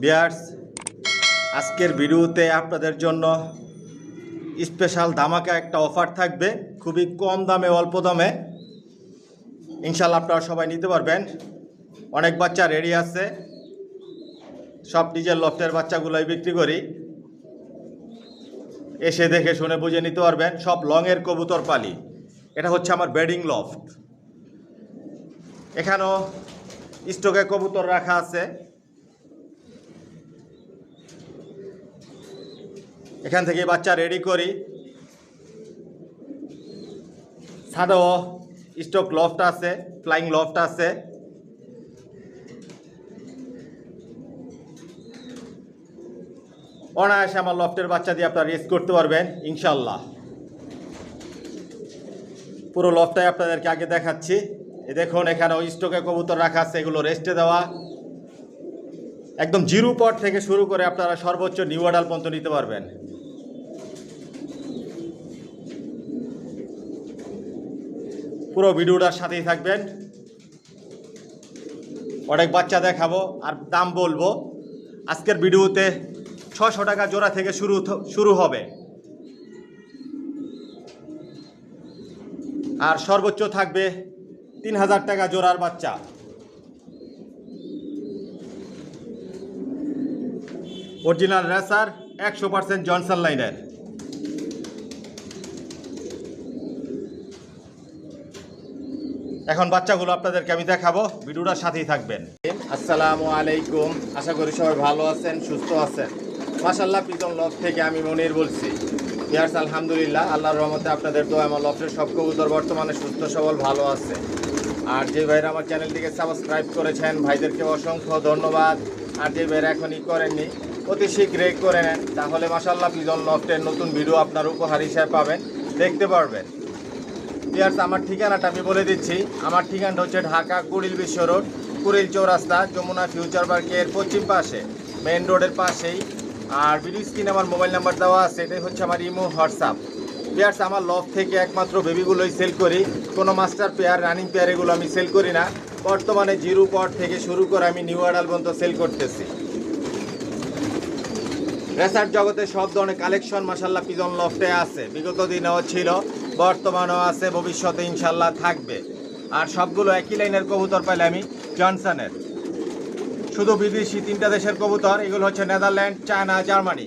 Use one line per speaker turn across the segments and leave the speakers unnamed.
Viewers, আজকের ভিডিওতে আপনাদের জন্য স্পেশাল ধামাকা একটা অফার থাকবে, খুবই কম দামে অল্প দামে। ইনশাল্লাহ আপনারা সবাই নিতে পারবেন। অনেক বাচ্চা রেডি আছে, সব নিজের লফটের বাচ্চাগুলোই বিক্রি করি। এসে দেখে শুনে বুঝে নিতে পারবেন। সব লংয়ের কবুতর পালি। এটা হচ্ছে আমার ব্রিডিং লফট। এখানেও স্টকে কবুতর রাখা আছে। এখান থেকে বাচ্চা রেডি করি। ছাদেও স্টক লফট আছে, ফ্লাইং লফট আছে। অনায়াসে আমার লফটের বাচ্চা দিয়ে আপনারা রেস করতে পারবেন ইনশাল্লাহ। পুরো লফটাই আপনাদেরকে আগে দেখাচ্ছি। দেখুন, এখানেও স্টকে কবুতর রাখা আছে, এগুলো রেস্টে দেওয়া। একদম জিরো পট থেকে শুরু করে আপনারা সর্বোচ্চ নিউ অ্যাডাল্ট পর্যন্ত নিতে পারবেন। পুরো ভিডিওটার সাথেই থাকবেন। অনেক বাচ্চা দেখাবো আর দাম বলবো। আজকের ভিডিওতে 600 টাকা জোড়া থেকে শুরু হবে, আর সর্বোচ্চ থাকবে 3000 টাকা জোড়ার বাচ্চা। অরিজিনাল রেসার, 100% জনসন লাইনের। এখন বাচ্চাগুলো আপনাদেরকে আমি দেখাবো, ভিডিওটার সাথেই থাকবেন। আসসালামু আলাইকুম, আশা করি সবাই ভালো আছেন, সুস্থ আছেন। মাশাআল্লাহ, প্রীতম লফট থেকে আমি মনির বলছি। ভিউয়ার্স, আলহামদুলিল্লাহ, আল্লাহর রহমতে আপনাদের দোয়া আমার লফটের সব কবুতর বর্তমানে সুস্থ সবল ভালো আছে। আর যে ভাইরা আমার চ্যানেলটিকে সাবস্ক্রাইব করেছেন, ভাইদেরকে অসংখ্য ধন্যবাদ। আর যে ভাইরা এখনই করেননি, অতি শীঘ্রই করে নেন, তাহলে মাশাআল্লাহ প্রীতম লফটের নতুন ভিডিও আপনার উপহার হিসেবে পাবেন, দেখতে পারবেন। ভিউয়ার্স, আমার ঠিকানাটা আমি বলে দিচ্ছি। আমার ঠিকানাটা হচ্ছে ঢাকা কুড়িল বিশ্ব রোড, কুড়িল চৌরাস্তা, যমুনা ফিউচার পার্কের পশ্চিম পাশে, মেন রোডের পাশেই। আর ভিডিও স্ক্রিনে আমার মোবাইল নাম্বার দেওয়া আছে, এটাই হচ্ছে আমার ইমো, হোয়াটসঅ্যাপ। ভিউয়ার্স, আমার লফট থেকে একমাত্র বেবিগুলোই সেল করি, কোনো মাস্টার পেয়ার, রানিং পেয়ার এগুলো আমি সেল করি না। বর্তমানে জিরো পট থেকে শুরু করে আমি নিউ অ্যাডাল্ট পর্যন্ত সেল করতেছি। রেসার জগতে সব ধরনের কালেকশন মাশাআল্লাহ প্রীতম লফটে আছে। বিগত দিনেও ছিল, বর্তমানেও আছে, ভবিষ্যতে ইনশাল্লাহ থাকবে। আর সবগুলো একই লাইনের কবুতর পাইলে আমি জনসনের। শুধু বিদেশি 3টা দেশের কবুতর, এগুলো হচ্ছে নেদারল্যান্ড, চায়না, জার্মানি।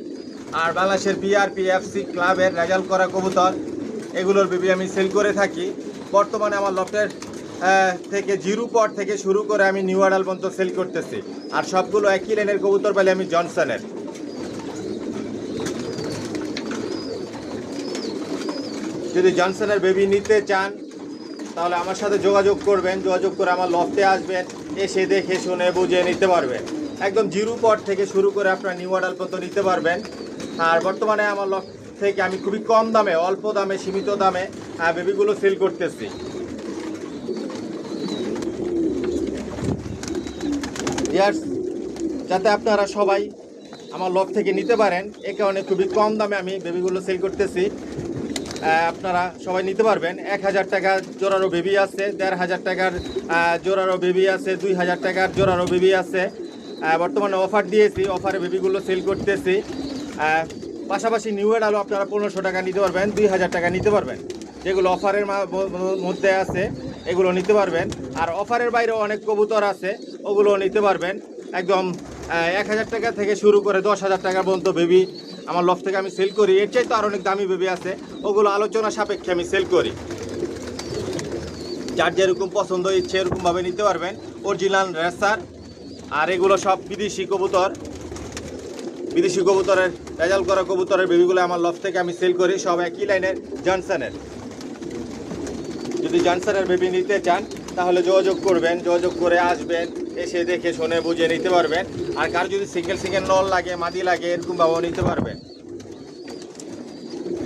আর বাংলাদেশের বিআরপিএফসি ক্লাবের রেজাল্ট করা কবুতর, এগুলোর বেবি আমি সেল করে থাকি। বর্তমানে আমার লফটের থেকে জিরো পট থেকে শুরু করে আমি নিউ অ্যাডাল্ট পর্যন্ত সেল করতেছি। আর সবগুলো একই লাইনের কবুতর পাইলে আমি জনসনের। যদি জনসনের বেবি নিতে চান তাহলে আমার সাথে যোগাযোগ করবেন, যোগাযোগ করে আমার লফটে আসবেন, এসে দেখে শুনে বুঝে নিতে পারবেন। একদম জিরো পট থেকে শুরু করে আপনার নিউ অ্যাডাল্ট পর্যন্ত নিতে পারবেন। আর বর্তমানে আমার লফট থেকে আমি খুবই কম দামে, অল্প দামে, সীমিত দামে বেবিগুলো সেল করতেছি। ইয়ার্স, যাতে আপনারা সবাই আমার লফট থেকে নিতে পারেন, এ কারণে খুবই কম দামে আমি বেবিগুলো সেল করতেছি। আপনারা সবাই নিতে পারবেন। 1000 টাকার জোড়ারও বেবি আছে, 1500 টাকার জোড়ারও বেবি আছে, 2000 টাকার জোড়ারও বেবি আছে। বর্তমানে অফার দিয়েছি, অফারে বেবিগুলো সেল করতেছি। পাশাপাশি নিউ অ্যাডাল্টও আপনারা 1500 টাকা নিতে পারবেন, 2000 টাকা নিতে পারবেন। যেগুলো অফারের মধ্যে আছে এগুলো নিতে পারবেন। আর অফারের বাইরেও অনেক কবুতর আছে, ওগুলোও নিতে পারবেন। একদম 1000 টাকা থেকে শুরু করে 10,000 টাকা পর্যন্ত বেবি আমার লফট থেকে আমি সেল করি। এর চাইতে আর অনেক দামি বেবি আছে, ওগুলো আলোচনা সাপেক্ষে আমি সেল করি। যার যেরকম পছন্দ ইচ্ছে এরকমভাবে নিতে পারবেন। Original racer. আর এগুলো সব বিদেশি কবুতর, বিদেশি কবুতরের রেজাল্ট করা কবুতরের বেবিগুলো আমার লফট থেকে আমি সেল করি, সব একই লাইনের জনসনের। যদি জনসনের বেবি নিতে চান তাহলে যোগাযোগ করবেন, যোগাযোগ করে আসবেন, এসে দেখে শুনে বুঝে নিতে পারবেন। আর কার যদি সিঙ্গেল নল লাগে, মাদি লাগে, এরকমভাবেও নিতে পারবেন।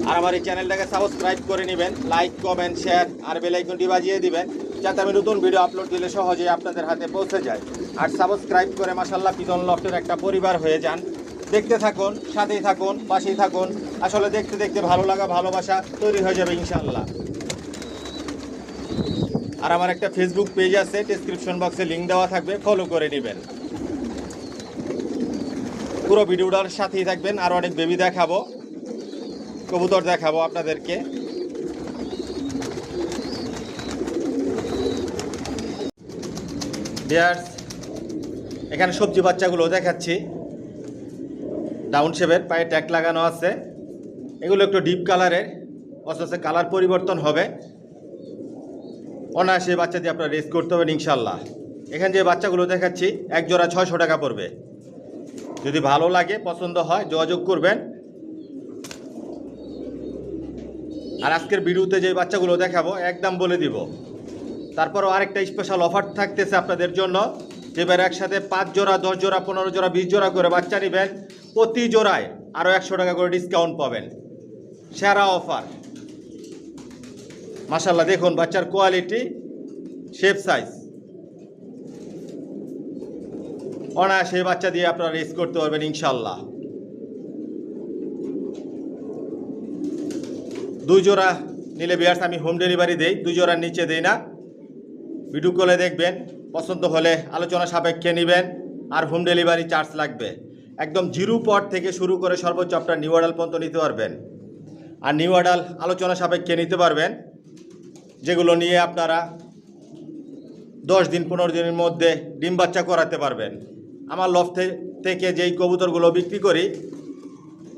আর আমার এই চ্যানেলটাকে সাবস্ক্রাইব করে নেবেন, লাইক, কমেন্ট, শেয়ার আর বেল আইকনটি বাজিয়ে দিবেন, যাতে আমি নতুন ভিডিও আপলোড দিলে সহজেই আপনাদের হাতে পৌঁছে যায়। আর সাবস্ক্রাইব করে মাশাআল্লাহ প্রীতম লফটের একটা পরিবার হয়ে যান। দেখতে থাকুন, সাথেই থাকুন, পাশেই থাকুন। আসলে দেখতে দেখতে ভালো লাগা, ভালোবাসা তৈরি হয়ে যাবে ইনশাআল্লাহ। আর আমার একটা ফেসবুক পেজ আছে, ডেসক্রিপশন বক্সে লিঙ্ক দেওয়া থাকবে, ফলো করে নেবেন। পুরো ভিডিওটার সাথেই থাকবেন। আর অনেক বেবি দেখাবো, কবুতর দেখাবো আপনাদেরকে। ভিউয়ার্স, এখানে সবজি বাচ্চাগুলো দেখাচ্ছি। ডাউন শেপের পায়ে ট্যাগ লাগানো আছে। এগুলো একটু ডিপ কালারের, অথচ কালার পরিবর্তন হবে। অনায়াসে বাচ্চা দিয়ে আপনারা রেস করতে হবেন ইনশাল্লাহ। এখানে যে বাচ্চাগুলো দেখাচ্ছি এক জোড়া 600 টাকা পড়বে। যদি ভালো লাগে, পছন্দ হয়, যোগাযোগ করবেন। আর আজকের ভিডিওতে যে বাচ্চাগুলো দেখাবো একদম বলে দিব। তারপরও আরেকটা স্পেশাল অফার থাকতেছে আপনাদের জন্য। যেবার একসাথে 5 জোড়া, 10 জোড়া, 15 জোড়া, 20 জোড়া করে বাচ্চা নেবেন, প্রতি জোড়ায় আরও 100 টাকা করে ডিসকাউন্ট পাবেন। সেরা অফার মাশাআল্লাহ। দেখুন বাচ্চার কোয়ালিটি, শেপ, সাইজ। অনায়াসে বাচ্চা দিয়ে আপনারা রেস করতে পারবেন ইনশাল্লাহ। 2 জোড়া নিলে ভিউয়ার্স আমি হোম ডেলিভারি দেই, 2 জোড়ার নিচে দেই না। ভিডিও কলে দেখবেন, পছন্দ হলে আলোচনা সাপেক্ষে নেবেন। আর হোম ডেলিভারি চার্জ লাগবে। একদম জিরো পট থেকে শুরু করে সর্বোচ্চ আপনার নিউ অ্যাডাল পর্যন্ত নিতে পারবেন। আর নিউ অ্যাডাল আলোচনা সাপেক্ষে নিতে পারবেন, যেগুলো নিয়ে আপনারা 10 দিন 15 দিনের মধ্যে ডিম বাচ্চা করাতে পারবেন। আমার লফট থেকে যেই কবুতরগুলো বিক্রি করি,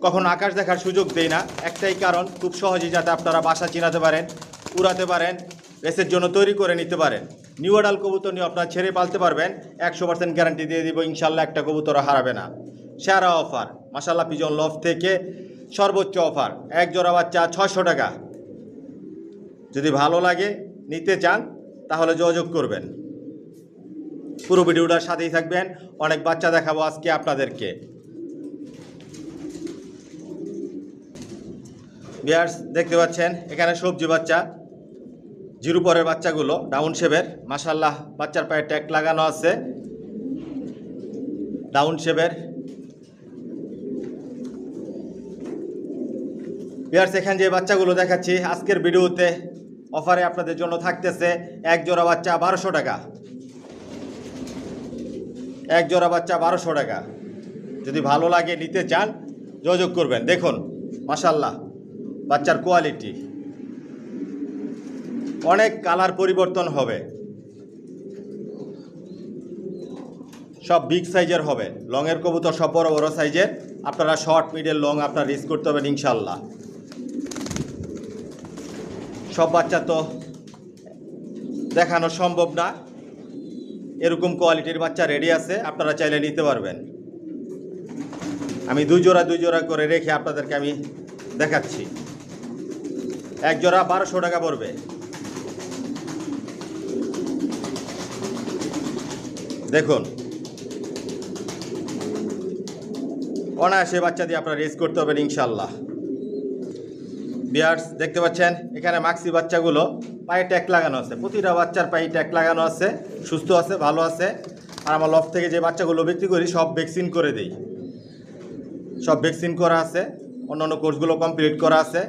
কখনো আকাশ দেখার সুযোগ দেই না। একটাই কারণ, খুব সহজেই যাতে আপনারা বাসা চিনাতে পারেন, উড়াতে পারেন, রেসের জন্য তৈরি করে নিতে পারেন। নিউ অ্যাডাল কবুতর নিয়ে আপনারা ছেড়ে পালতে পারবেন। 100% গ্যারান্টি দিয়ে দিব ইনশাল্লাহ, একটা কবুতর হারাবে না। সেরা অফার মাশাআল্লাহ, পিজন লফট থেকে সর্বোচ্চ অফার। এক জোড়া বাচ্চা 600 টাকা। যদি ভালো লাগে, নিতে চান, তাহলে যোগাযোগ করবেন। পুরো ভিডিওটার সাথেই থাকবেন। অনেক বাচ্চা দেখাবো আজকে আপনাদেরকে। ভিউয়ার্স, দেখতে পাচ্ছেন এখানে সবজি বাচ্চা, জিরো পরের বাচ্চাগুলো ডাউন শেপের। মাশাআল্লাহ, বাচ্চার পায়ে ট্যাগ লাগানো আছে, ডাউন শেপের। ভিউয়ার্স, এখানে যে বাচ্চাগুলো দেখাচ্ছি আজকের ভিডিওতে অফারে আপনাদের জন্য থাকতেছে এক জোড়া বাচ্চা 1200 টাকা। এক জোড়া বাচ্চা 1200 টাকা। যদি ভালো লাগে, নিতে চান, যোগাযোগ করবেন। দেখুন মাশাআল্লাহ, বাচ্চার কোয়ালিটি, অনেক কালার পরিবর্তন হবে, সব বিগ সাইজের হবে। লংয়ের কবুতর সব বড় বড় সাইজের। আপনারা শর্ট, মিডল, লং আপনারা রিস্ক করতে হবেন ইনশাল্লাহ। সব বাচ্চা তো দেখানো সম্ভব না। এরকম কোয়ালিটির বাচ্চা রেডি আছে, আপনারা চাইলে নিতে পারবেন। আমি 2 জোড়া করে রেখে আপনাদেরকে আমি দেখাচ্ছি। এক জোড়া 1200 টাকা পড়বে। দেখুন, অনায়াসে বাচ্চা দিয়ে আপনারা রেস করতে হবেন ইনশাল্লাহ। ভিউয়ার্স, দেখতে পাচ্ছেন এখানে মাক্সি বাচ্চাগুলো পায়ে ট্যাগ লাগানো আছে। প্রতিটা বাচ্চার পায়ে ট্যাগ লাগানো আছে, সুস্থ আছে, ভালো আছে। আর আমার লফট থেকে যে বাচ্চাগুলো বিক্রি করি সব ভ্যাকসিন করে দিই, সব ভ্যাকসিন করা আছে, অন্যান্য কোর্সগুলো কমপ্লিট করা আছে।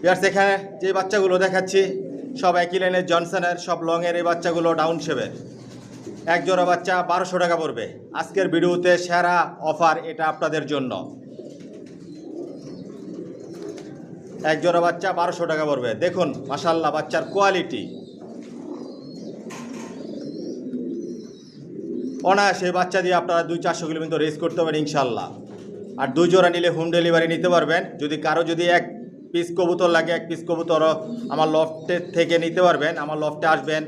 ভিউয়ার্স, এখানে যে বাচ্চাগুলো দেখাচ্ছি সব একই লাইনের, জনসনের, সব লংয়ের। এই বাচ্চাগুলো ডাউন শেপের। এক জোড়া বাচ্চা 1200 টাকা পড়বে। আজকের ভিডিওতে সেরা অফার এটা আপনাদের জন্য। এক জোড়া বাচ্চা 1200 টাকা পড়বে। দেখুন মাশাআল্লাহ, বাচ্চার কোয়ালিটি। অনায়াসে বাচ্চা দিয়ে আপনারা 200-400 কিলোমিটার রেস করতে পারেন ইনশাল্লাহ। আর 2 জোড়া নিলে হোম ডেলিভারি নিতে পারবেন। যদি কারো যদি 1 পিস কবুতর লাগে, 1 পিস কবুতরও আমার লফটের থেকে নিতে পারবেন। আমার লফটে আসবেন,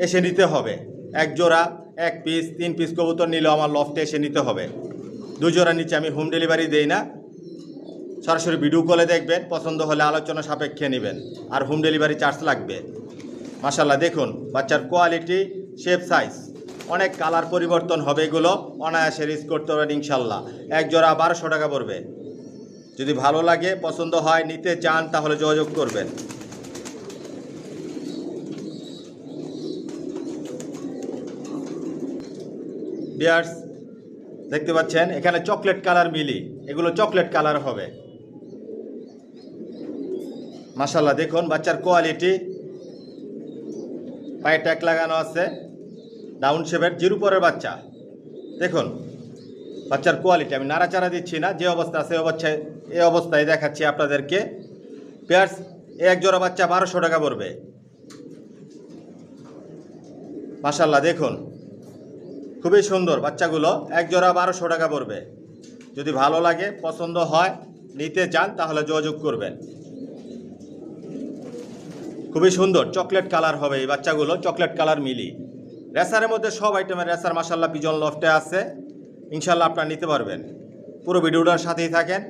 এসে নিতে হবে। 1 জোড়া, 1 পিস, 3 পিস কবুতর নিলেও আমার লফটে এসে নিতে হবে। 2 জোড়ার নিচে আমি হোম ডেলিভারি দেই না। সরাসরি ভিডিও কলে দেখবেন, পছন্দ হলে আলোচনা সাপেক্ষে নেবেন। আর হোম ডেলিভারি চার্জ লাগবে। মাশাআল্লাহ, দেখুন বাচ্চার কোয়ালিটি, শেপ, সাইজ, অনেক কালার পরিবর্তন হবে। এগুলো অনায়াসে রিস্ক করতে পারবেন ইনশাল্লাহ। এক জোড়া 1200 টাকা পড়বে। যদি ভালো লাগে, পছন্দ হয়, নিতে চান, তাহলে যোগাযোগ করবেন। ভিউয়ার্স, দেখতে পাচ্ছেন এখানে চকলেট কালার মিলি। এগুলো চকলেট কালার হবে। মাশাআল্লাহ, দেখুন বাচ্চার কোয়ালিটি, পায়ে ট্যাগ লাগানো আছে, ডাউন শেপের, জিরো পরের বাচ্চা। দেখুন বাচ্চার কোয়ালিটি আমি নাড়াচাড়া দিচ্ছি না, যে অবস্থা আছে এই অবস্থায় দেখাচ্ছি আপনাদেরকে। পেয়ার্স এক জোড়া বাচ্চা 1200 টাকা পড়বে। মাশাআল্লাহ দেখুন খুবই সুন্দর বাচ্চাগুলো, এক জোড়া 1200 টাকা পড়বে। যদি ভালো লাগে পছন্দ হয় নিতে চান তাহলে যোগাযোগ করবেন। খুবই সুন্দর চকলেট কালার হবে এই বাচ্চাগুলো, চকলেট কালার মিলি। রেসারের মধ্যে সব আইটেমের রেসার মাশাআল্লাহ পিজন লফটে আছে, ইনশাল্লাহ আপনারা নিতে পারবেন। পুরো ভিডিওটার সাথেই থাকেন,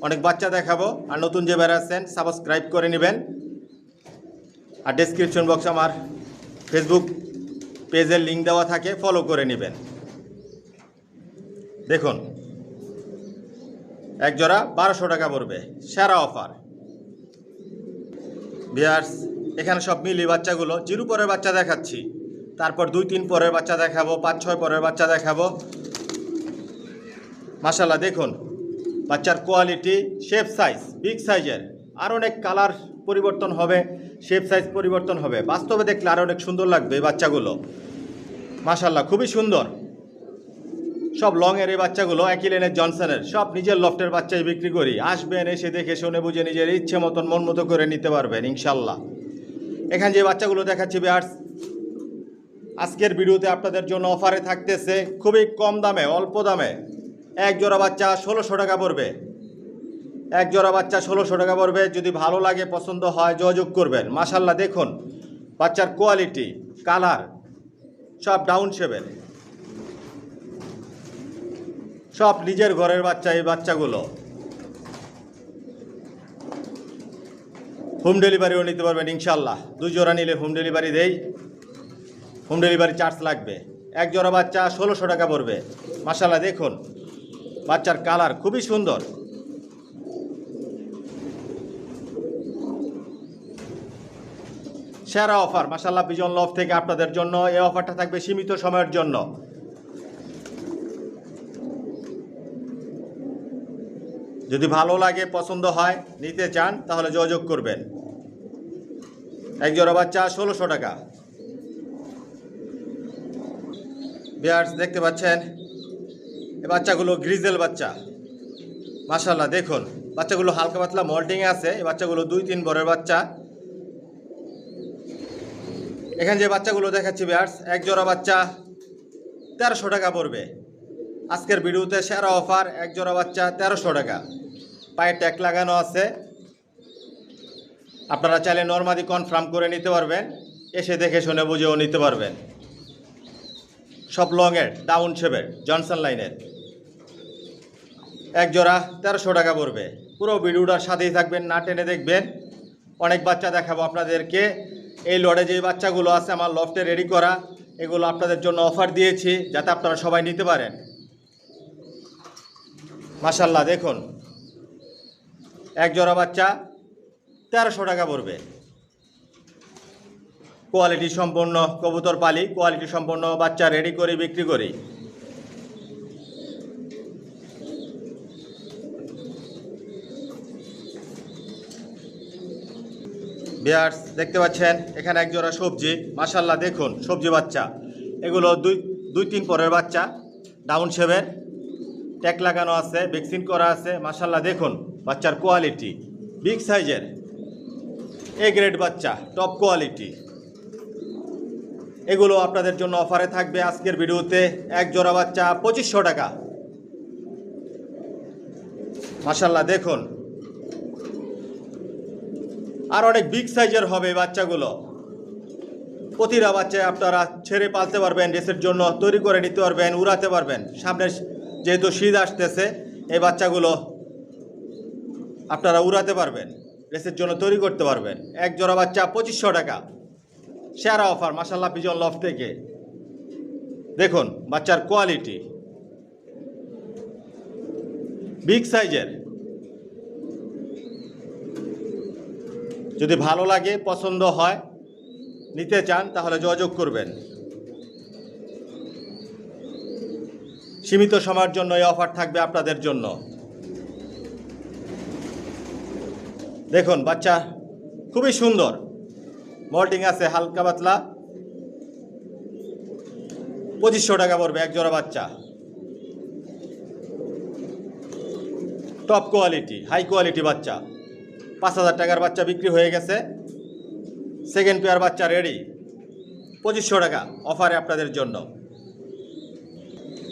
অনেক বাচ্চা দেখাবো। আর নতুন যে বেড়াচ্ছেন সাবস্ক্রাইব করে নেবেন। আর ডেসক্রিপশন বক্সে আমার ফেসবুক পেজের লিঙ্ক দেওয়া থাকে, ফলো করে নেবেন। দেখুন এক জোড়া 1200 টাকা পড়বে, সেরা অফার। ভিউয়ার্স এখানে সব মিলি বাচ্চাগুলো, 0 পরের বাচ্চা দেখাচ্ছি, তারপর 2-3 পরের বাচ্চা দেখাবো, 5-6 পরের বাচ্চা দেখাবো। মাশাআল্লাহ দেখুন বাচ্চার কোয়ালিটি, শেপ সাইজ বিগ সাইজের, আর অনেক কালার পরিবর্তন হবে, শেপ সাইজ পরিবর্তন হবে। বাস্তবে দেখলে আরও অনেক সুন্দর লাগবে এই বাচ্চাগুলো। মাশাআল্লাহ খুবই সুন্দর, সব লংয়ের এই বাচ্চাগুলো, একই লেনের জনসনের, সব নিজের লফটের বাচ্চাই বিক্রি করি। আসবেন, এসে দেখে শুনে বুঝে নিজের ইচ্ছে মতন মন মতো করে নিতে পারবেন ইনশাল্লাহ। এখানে যে বাচ্চাগুলো দেখাচ্ছি ভিউয়ার্স, আজকের ভিডিওতে আপনাদের জন্য অফারে থাকতেছে খুবই কম দামে, অল্প দামে। এক জোড়া বাচ্চা 1600 টাকা পড়বে, এক জোড়া বাচ্চা 1600 টাকা পড়বে। যদি ভালো লাগে পছন্দ হয় যোগাযোগ করবেন। মাশাআল্লাহ দেখুন বাচ্চার কোয়ালিটি, কালার সব ডাউন শেপের, সব নিজের ঘরের বাচ্চা এই বাচ্চাগুলো। হোম ডেলিভারিও নিতে পারবেন ইনশাল্লাহ। 2 জোড়া নিলে হোম ডেলিভারি দেই, হোম ডেলিভারি চার্জ লাগবে। এক জোড়া বাচ্চা 1600 টাকা পড়বে। মাশাআল্লাহ দেখুন বাচ্চার কালার খুবই সুন্দর। সেরা অফার মাশাআল্লাহ পিজন লফট থেকে আপনাদের জন্য। এই অফারটা থাকবে সীমিত সময়ের জন্য। যদি ভালো লাগে পছন্দ হয় নিতে চান তাহলে যোগাযোগ করবেন। এক জোড়া বাচ্চা 1600 টাকা। ভিউয়ার্স দেখতে পাচ্ছেন এই বাচ্চাগুলো গ্রিজেল বাচ্চা। মাশাআল্লাহ দেখুন বাচ্চাগুলো হালকা পাতলা মল্টিংয়ে আছে। এই বাচ্চাগুলো 2-3 বরের বাচ্চা। এখানে যে বাচ্চাগুলো দেখাচ্ছি ভিউয়ার্স, এক জোড়া বাচ্চা 1300 টাকা পড়বে। আজকের ভিডিওতে সেরা অফার, এক জোড়া বাচ্চা 1300 টাকা। পায়ে ট্যাগ লাগানো আছে, আপনারা চাইলে নরমালি কনফার্ম করে নিতে পারবেন, এসে দেখে শুনে বুঝেও নিতে পারবেন। সব লংয়ের ডাউন শেপের জনসন লাইনের। এক জোড়া 1300 টাকা পড়বে। পুরো ভিডিওটার সাথেই থাকবেন, না টেনে দেখবেন। অনেক বাচ্চা দেখাবো আপনাদেরকে। এই লটে যে বাচ্চাগুলো আছে আমার লফটে রেডি করা, এগুলো আপনাদের জন্য অফার দিয়েছি যাতে আপনারা সবাই নিতে পারেন। মাশাআল্লাহ দেখুন এক জোড়া বাচ্চা 1300 টাকা পড়বে। কোয়ালিটি সম্পন্ন কবুতর পালি, কোয়ালিটি সম্পন্ন বাচ্চা রেডি করে বিক্রি করি। ভিউয়ার্স দেখতে পাচ্ছেন এখানে এক জোড়া সবজি। মাশাআল্লাহ দেখুন সবজি বাচ্চা, এগুলো 2-3 পরের বাচ্চা, ডাউন শেপের, ট্যাগ লাগানো আছে, ভ্যাকসিন করা আছে। মাশাআল্লাহ দেখুন বাচ্চার কোয়ালিটি বিগ সাইজের, এ গ্রেড বাচ্চা, টপ কোয়ালিটি। এগুলো আপনাদের জন্য অফারে থাকবে আজকের ভিডিওতে। এক জোড়া বাচ্চা 2500 টাকা। মাশাআল্লাহ দেখুন আর অনেক বিগ সাইজের হবে বাচ্চাগুলো। প্রতিটা বাচ্চায় আপনারা ছেড়ে পালতে পারবেন, রেসের জন্য তৈরি করে নিতে পারবেন, উড়াতে পারবেন। সামনে যেহেতু শীত আসতেছে, এই বাচ্চাগুলো আপনারা উড়াতে পারবেন, রেসের জন্য তৈরি করতে পারবেন। এক জোড়া বাচ্চা 2500 টাকা, সেরা অফার মাশাআল্লাহ পিজন লফট থেকে। দেখুন বাচ্চার কোয়ালিটি বিগ সাইজের। যদি ভালো লাগে পছন্দ হয় নিতে চান তাহলে যোগাযোগ করবেন। সীমিত সময়ের জন্য এই অফার থাকবে আপনাদের জন্য। দেখুন বাচ্চা খুবই সুন্দর, মল্টিং আছে হালকা পাতলা। 2500 টাকা পড়বে এক জোড়া বাচ্চা। টপ কোয়ালিটি হাই কোয়ালিটি বাচ্চা। 5,000 টাকার বাচ্চা বিক্রি হয়ে গেছে। সেকেন্ড পেয়ার বাচ্চা রেডি, 2500 টাকা অফারে আপনাদের জন্য।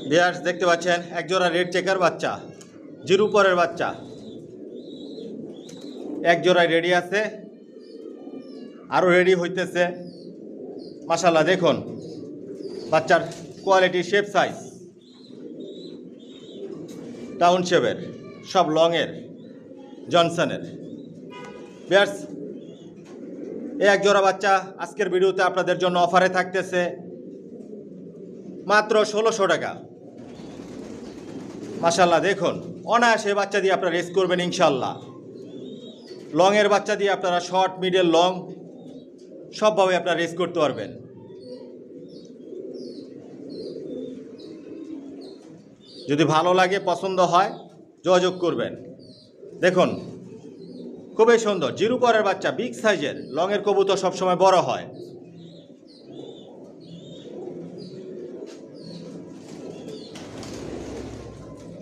ভিউয়ার্স দেখতে পাচ্ছেন একজোড়া রেড চেকার বাচ্চা, জিরো পরের বাচ্চা, এক জোড়ায় রেডি আছে, আরও রেডি হইতেছে। মাশাআল্লাহ দেখুন বাচ্চার কোয়ালিটি, শেপ সাইজ টাউন শেপের, সব লংয়ের, জনসনের। ভিউয়ার্স এই এক জোড়া বাচ্চা আজকের ভিডিওতে আপনাদের জন্য অফারে থাকতেছে মাত্র 1600 টাকা। মাশাআল্লাহ দেখুন অনায়াসে বাচ্চা দিয়ে আপনারা রেস করবেন ইনশাল্লাহ। লংয়ের বাচ্চা দিয়ে আপনারা শর্ট, মিডল, লং সবভাবে আপনারা রেস করতে পারবেন। যদি ভালো লাগে, পছন্দ হয়, যোগাযোগ করবেন। দেখুন খুবই সুন্দর জিরো পরের বাচ্চা, বিগ সাইজের। লংয়ের কবুতর সবসময় বড় হয়।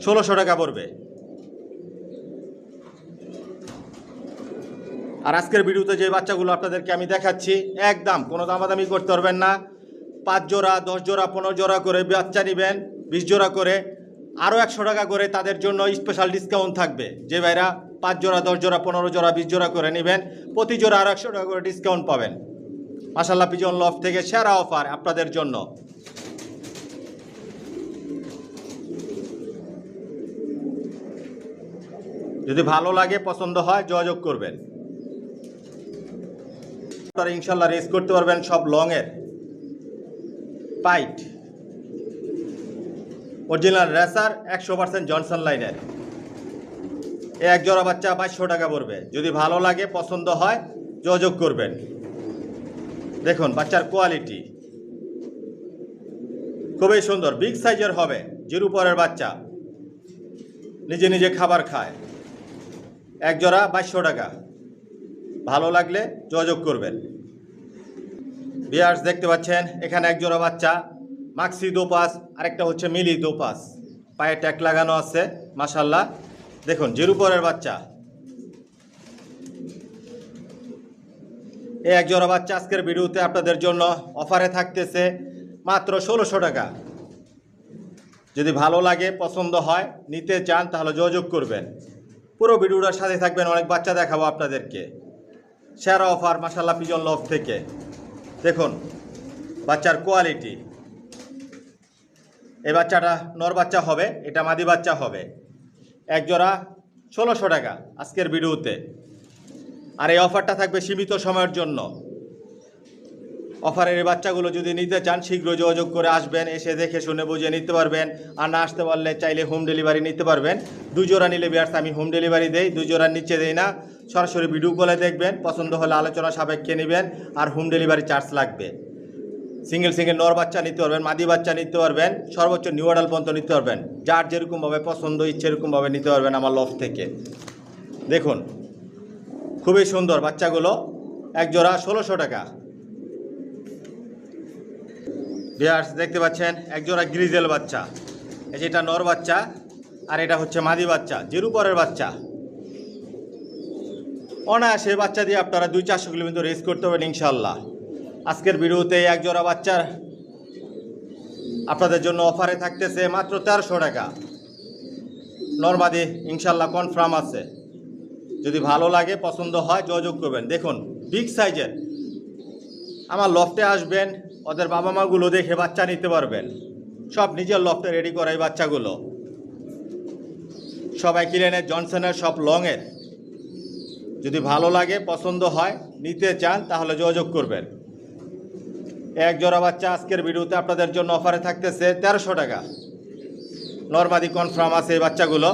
ষোলোশো টাকা পড়বে। আর আজকের ভিডিওতে যে বাচ্চাগুলো আপনাদেরকে আমি দেখাচ্ছি, একদম কোনো দামাদামি করতে পারবেন না। 5 জোড়া, 10 জোড়া, 15 জোড়া করে বাচ্চা নেবেন, 20 জোড়া করে আরও 100 টাকা করে তাদের জন্য স্পেশাল ডিসকাউন্ট থাকবে। যে ভাইরা 5 জোড়া, 10 জোড়া, 15 জোড়া, 20 জোড়া করে নেবেন, প্রতি জোড়া আরও 100 টাকা করে ডিসকাউন্ট পাবেন। মাশাআল্লাহ পিজন লফট থেকে সেরা অফার আপনাদের জন্য। যদি ভালো লাগে, পছন্দ হয়, যোগাযোগ করবেন। আপনারা ইনশাল্লাহ রেস করতে পারবেন সব লংয়ের পাইট, অরিজিনাল রেসার, 100% জনসন লাইনের। এক জোড়া বাচ্চা 2200 টাকা পড়বে। যদি ভালো লাগে, পছন্দ হয়, যোগাযোগ করবেন। দেখুন বাচ্চার কোয়ালিটি খুবই সুন্দর, বিগ সাইজের হবে, জিরো পরের বাচ্চা, নিজে নিজে খাবার খায়। এক জোড়া 2200 টাকা। ভালো লাগলে যোগাযোগ করবেন। ভিউয়ার্স দেখতে পাচ্ছেন এখানে এক জোড়া বাচ্চা, মাক্সি দোপাস, আরেকটা হচ্ছে মিলি দোপাস, পায়ে ট্যাগ লাগানো আছে। মাশাআল্লাহ দেখুন জিরো পরের বাচ্চা। এই এক জোড়া বাচ্চা আজকের ভিডিওতে আপনাদের জন্য অফারে থাকতেছে মাত্র 1600 টাকা। যদি ভালো লাগে, পছন্দ হয়, নিতে চান, তাহলে যোগাযোগ করবেন। পুরো ভিডিওটার সাথে থাকবেন, অনেক বাচ্চা দেখাবো আপনাদেরকে। সেরা অফার মাশাআল্লাহ পিজন লফট থেকে। দেখুন বাচ্চার কোয়ালিটি। এই বাচ্চাটা নর বাচ্চা হবে, এটা মাদি বাচ্চা হবে। এক জোড়া 1600 টাকা আজকের ভিডিওতে। আর এই অফারটা থাকবে সীমিত সময়ের জন্য। অফারের এই বাচ্চাগুলো যদি নিতে চান, শীঘ্র যোগাযোগ করে আসবেন, এসে দেখে শুনে বুঝে নিতে পারবেন। আর না আসতে পারলে চাইলে হোম ডেলিভারি নিতে পারবেন। 2 জোড়া নিলে ভিউয়ার্স আমি হোম ডেলিভারি দেই, 2 জোড়ার নিচে দেই না। সরাসরি ভিডিও কলে দেখবেন, পছন্দ হলে আলোচনা সাপেক্ষে নেবেন, আর হোম ডেলিভারি চার্জ লাগবে। সিঙ্গেল সিঙ্গেল নর বাচ্চা নিতে পারবেন, মাদি বাচ্চা নিতে পারবেন, সর্বোচ্চ নিউ অ্যাডাল পর্যন্ত নিতে পারবেন। যার যেরকমভাবে পছন্দ, ইচ্ছে এরকমভাবে নিতে পারবেন আমার লফট থেকে। দেখুন খুবই সুন্দর বাচ্চাগুলো, এক জোড়া 1600 টাকা। ভিউয়ার্স দেখতে পাচ্ছেন এক জোড়া গ্রিজেল বাচ্চা, এই যে এটা নর বাচ্চা, আর এটা হচ্ছে মাদি বাচ্চা, জিরো পরের বাচ্চা। অনায়াসে বাচ্চা দিয়ে আপনারা 200-400 কিলোমিটার রেস করতে পারবেন ইনশাল্লাহ। আজকের ভিডিওতে এক জোড়া বাচ্চার আপনাদের জন্য অফারে থাকতেছে মাত্র 1300 টাকা। নরমাদি ইনশাল্লাহ কনফার্ম আছে। যদি ভালো লাগে, পছন্দ হয়, যোগাযোগ করবেন। দেখুন বিগ সাইজের। আমার লফটে আসবেন, ওদের বাবা মাগুলো দেখে বাচ্চা নিতে পারবেন। সব নিজের লফটে রেডি করা এই বাচ্চাগুলো, সবাই কিলেনের, জনসনের, সব লংয়ের। যদি ভালো লাগে, পছন্দ হয়, নিতে চান, তাহলে যোগাযোগ করবেন। এক জোড়া বাচ্চা আজকের ভিডিওতে আপনাদের জন্য অফারে থাকতেছে 1300 টাকা। নরমাদি কনফার্ম আছে এই বাচ্চাগুলো।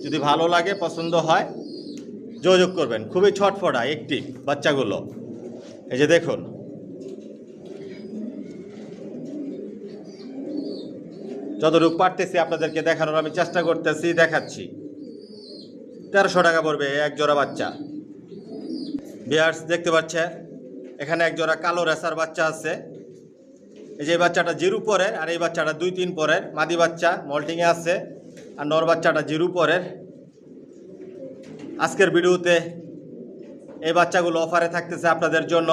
যদি ভালো লাগে, পছন্দ হয়, যোগাযোগ করবেন। খুবই ছটফটা একটি বাচ্চাগুলো। এই যে দেখুন যতটুকু পারতেছি আপনাদেরকে দেখানোর আমি চেষ্টা করতেছি, দেখাচ্ছি। 1300 টাকা পড়বে এক জোড়া বাচ্চা। ভিউয়ার্স দেখতে পাচ্ছেন এখানে এক জোড়া কালো রেসার বাচ্চা আছে। এই যে বাচ্চাটা জিরো পরের, আর এই বাচ্চাটা 2-3 পরের। মাদি বাচ্চা মল্টিংয়ে আছে, আর নর বাচ্চাটা জিরো পরের। আজকের ভিডিওতে এই বাচ্চাগুলো অফারে থাকতেছে আপনাদের জন্য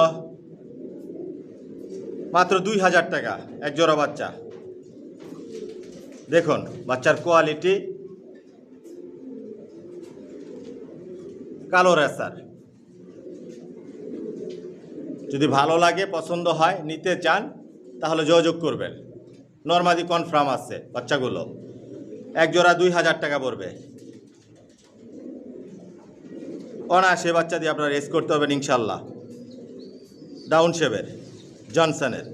মাত্র 2000 টাকা এক জোড়া বাচ্চা। দেখুন বাচ্চার কোয়ালিটি, কালো রেসার। যদি ভালো লাগে, পছন্দ হয়, নিতে চান তাহলে যোগাযোগ করবেন। নরমাদি কনফার্ম আছে বাচ্চাগুলো, এক জোড়া 2000 টাকা পড়বে। অনায়াসে বাচ্চা দিয়ে আপনারা রেস করতে হবেন ইনশাল্লাহ। ডাউন শেপের জনসনের।